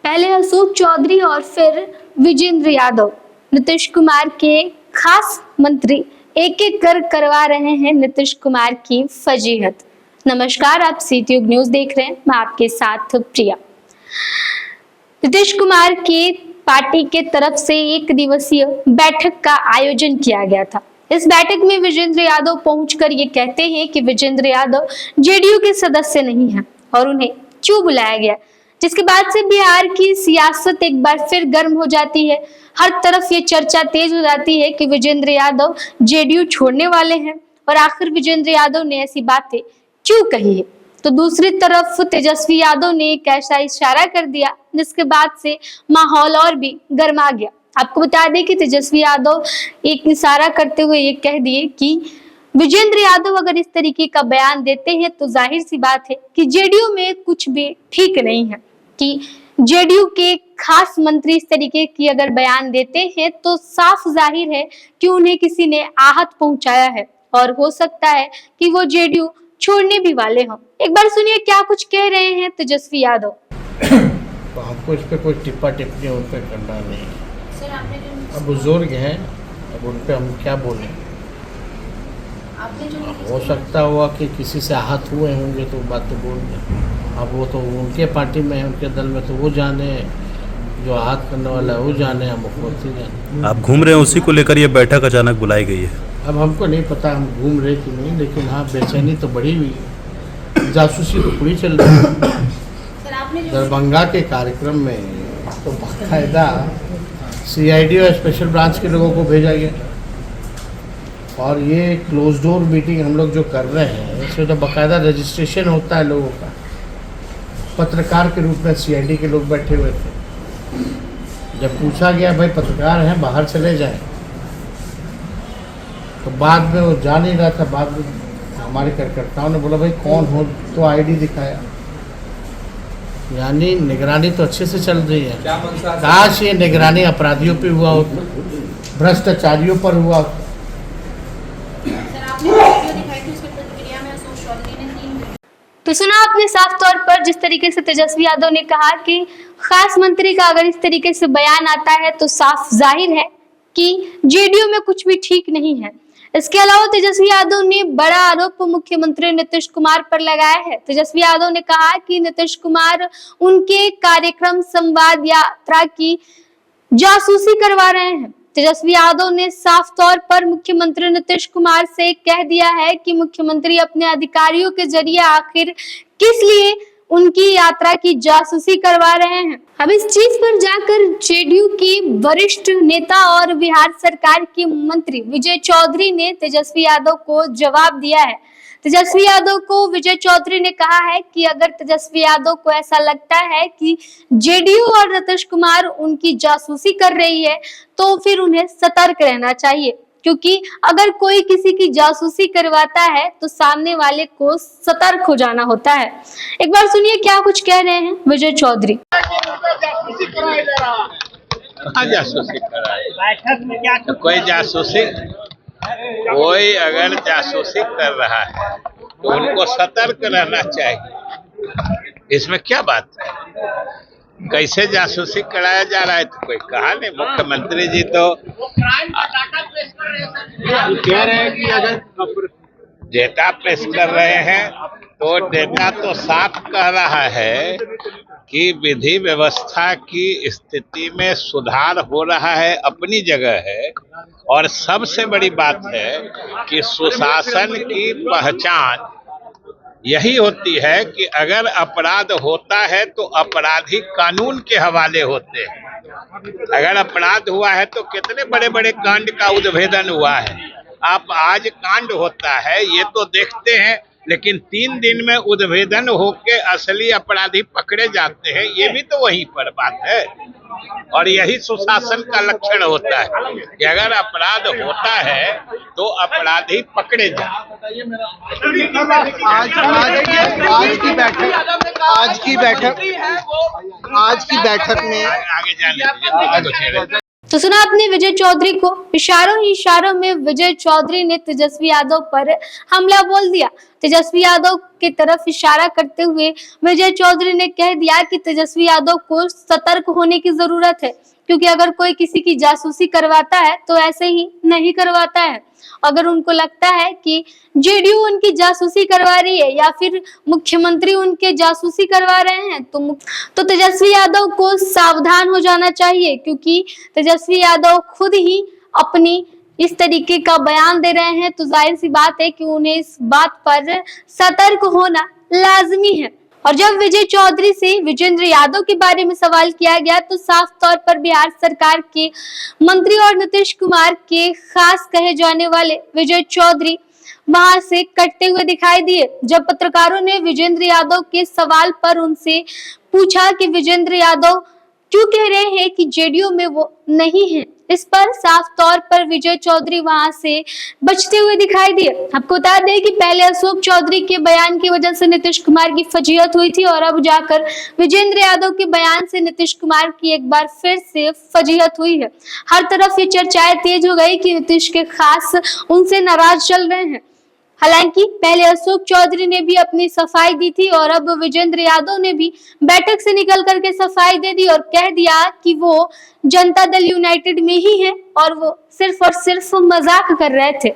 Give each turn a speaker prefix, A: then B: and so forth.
A: पहले अशोक चौधरी और फिर विजेंद्र यादव, नीतीश कुमार के खास मंत्री एक एक कर करवा रहे हैं नीतीश कुमार की फजीहत। नमस्कार, आप सीट्यूब न्यूज देख रहे हैं, मैं आपके साथ प्रिया। नीतीश कुमार की पार्टी के तरफ से एक दिवसीय बैठक का आयोजन किया गया था। इस बैठक में विजेंद्र यादव पहुंचकर ये कहते हैं कि विजेंद्र यादव जेडीयू के सदस्य नहीं हैं और उन्हें क्यों बुलाया गया, जिसके बाद से बिहार की सियासत एक बार फिर गर्म हो जाती है। हर तरफ ये चर्चा तेज हो जाती है कि विजेंद्र यादव जेडीयू छोड़ने वाले हैं और आखिर विजेंद्र यादव ने ऐसी बातें क्यों कही है। तो दूसरी तरफ तेजस्वी यादव ने एक ऐसा इशारा कर दिया जिसके बाद से माहौल और भी गर्मा गया। आपको बता दें कि तेजस्वी यादव एक इशारा करते हुए ये कह दिए कि विजेंद्र यादव अगर इस तरीके का बयान देते हैं तो जाहिर सी बात है कि जेडीयू में कुछ भी ठीक नहीं है, कि जेडीयू के खास मंत्री इस तरीके की अगर बयान देते हैं तो साफ जाहिर है कि उन्हें किसी ने आहत पहुंचाया है और हो सकता है कि वो जेडीयू छोड़ने भी वाले हों। एक बार सुनिए क्या कुछ कह रहे हैं तेजस्वी यादव।
B: तो हमको इस पे कोई टिप्पा टिप्पणी उन पे करना नहीं।
C: सर, आपने जो
B: अब बुजुर्ग हैं, अब उन पे हम क्या बोलें।
C: आपने जो
B: हो सकता हुआ कि किसी से आहत हुए होंगे तो बात तो बोल दें। अब वो तो उनके पार्टी में है, उनके दल में, तो वो जाने, जो आहत करने वाला है वो जाने, हम मुख्यमंत्री जाने।
D: आप घूम रहे हैं, उसी को लेकर ये बैठक अचानक बुलाई गई है।
B: अब हमको नहीं पता हम घूम रहे कि नहीं, लेकिन हाँ बेचैनी तो बढ़ी हुई है, जासूसी तो पूरी चल रही है।
C: सर, आपने जो
B: दरभंगा के कार्यक्रम में तो बाकायदा सीआईडी और स्पेशल ब्रांच के लोगों को भेजा गया और ये क्लोज डोर मीटिंग हम लोग जो कर रहे हैं इसमें तो बाकायदा रजिस्ट्रेशन होता है लोगों का। पत्रकार के रूप में सीआईडी के लोग बैठे हुए थे। जब पूछा गया भाई पत्रकार हैं बाहर चले जाएं, तो बाद में वो जा नहीं रहा था। बाद में हमारे कार्यकर्ताओं ने बोला भाई कौन हो, तो आईडी दिखाया। यानी निगरानी तो अच्छे से चल रही है। काश ये निगरानी अपराधियों पे हुआ होता, भ्रष्टाचारियों पर हुआ होता।
C: सर, आपने वीडियो दिखाई थी, उसकी प्रतिक्रिया में अशोक चौधरी ने 3
A: तो सुना आपने साफ तौर पर जिस तरीके से तेजस्वी यादव ने कहा कि खास मंत्री का अगर इस तरीके से बयान आता है तो साफ जाहिर है कि जेडीयू में कुछ भी ठीक नहीं है। इसके अलावा तेजस्वी यादव ने बड़ा आरोप मुख्यमंत्री नीतीश कुमार पर लगाया है। तेजस्वी यादव ने कहा कि नीतीश कुमार उनके कार्यक्रम संवाद यात्रा की जासूसी करवा रहे हैं। तेजस्वी यादव ने साफ तौर पर मुख्यमंत्री नीतीश कुमार से कह दिया है कि मुख्यमंत्री अपने अधिकारियों के जरिए आखिर किस लिए उनकी यात्रा की जासूसी करवा रहे हैं। अब इस चीज पर जाकर जेडीयू की वरिष्ठ नेता और बिहार सरकार के मंत्री विजय चौधरी ने तेजस्वी यादव को जवाब दिया है। तेजस्वी यादव को विजय चौधरी ने कहा है कि अगर तेजस्वी यादव को ऐसा लगता है कि जेडीयू और नीतीश कुमार उनकी जासूसी कर रही है तो फिर उन्हें सतर्क रहना चाहिए, क्योंकि अगर कोई किसी की जासूसी करवाता है तो सामने वाले को सतर्क हो जाना होता है। एक बार सुनिए क्या कुछ कह रहे हैं विजय चौधरी।
E: जासूसी कराए तो कोई अगर जासूसी कर रहा है तो उनको सतर्क रहना चाहिए। इसमें क्या बात है, कैसे जासूसी कराया जा रहा है तो कोई कहा नहीं। मुख्यमंत्री जी तो कह रहे हैं कि अगर डेटा पेश कर रहे हैं तो डेटा तो साफ कह रहा है कि विधि व्यवस्था की स्थिति में सुधार हो रहा है, अपनी जगह है। और सबसे बड़ी बात है कि सुशासन की पहचान यही होती है कि अगर अपराध होता है तो अपराधी कानून के हवाले होते हैं। अगर अपराध हुआ है तो कितने बड़े बड़े कांड का उद्भेदन हुआ है। आप आज कांड होता है ये तो देखते हैं, लेकिन 3 दिन में उद्भेदन होके असली अपराधी पकड़े जाते हैं, ये भी तो वहीं पर बात है। और यही सुशासन का लक्षण होता है कि अगर अपराध होता है तो अपराधी पकड़े जाए।
F: आज की बैठक में
E: आगे जाने
A: तो सुना आपने विजय चौधरी को। इशारों ही इशारों में विजय चौधरी ने तेजस्वी यादव पर हमला बोल दिया। तेजस्वी यादव की तरफ इशारा करते हुए विजय चौधरी ने कह दिया कि तेजस्वी यादव को सतर्क होने की जरूरत है, क्योंकि अगर कोई किसी की जासूसी करवाता है तो ऐसे ही नहीं करवाता है। अगर उनको लगता है कि जेडीयू उनकी जासूसी करवा रही है या फिर मुख्यमंत्री उनके जासूसी करवा रहे हैं तो तेजस्वी यादव को सावधान हो जाना चाहिए, क्योंकि तेजस्वी यादव खुद ही अपनी इस तरीके का बयान दे रहे हैं। तो जाहिर सी बात है कि उन्हें इस बात पर सतर्क होना लाजमी है। और जब विजय चौधरी से विजेंद्र यादव के बारे में सवाल किया गया तो साफ तौर पर बिहार सरकार के मंत्री और नीतीश कुमार के खास कहे जाने वाले विजय चौधरी वहां से कटते हुए दिखाई दिए। जब पत्रकारों ने विजेंद्र यादव के सवाल पर उनसे पूछा कि विजेंद्र यादव क्यों कह रहे हैं कि जेडीयू में वो नहीं है, इस पर साफ तौर पर विजय चौधरी वहां से बचते हुए दिखाई दिए। आपको बता दें कि पहले अशोक चौधरी के बयान की वजह से नीतीश कुमार की फजीहत हुई थी और अब जाकर विजेंद्र यादव के बयान से नीतीश कुमार की एक बार फिर से फजीहत हुई है। हर तरफ ये चर्चाएं तेज हो गई कि नीतीश के खास उनसे नाराज चल रहे हैं। हालांकि पहले अशोक चौधरी ने भी अपनी सफाई दी थी और अब विजेंद्र यादव ने भी बैठक से निकल करके सफाई दे दी और कह दिया कि वो जनता दल यूनाइटेड में ही है और वो सिर्फ और सिर्फ मजाक कर रहे थे।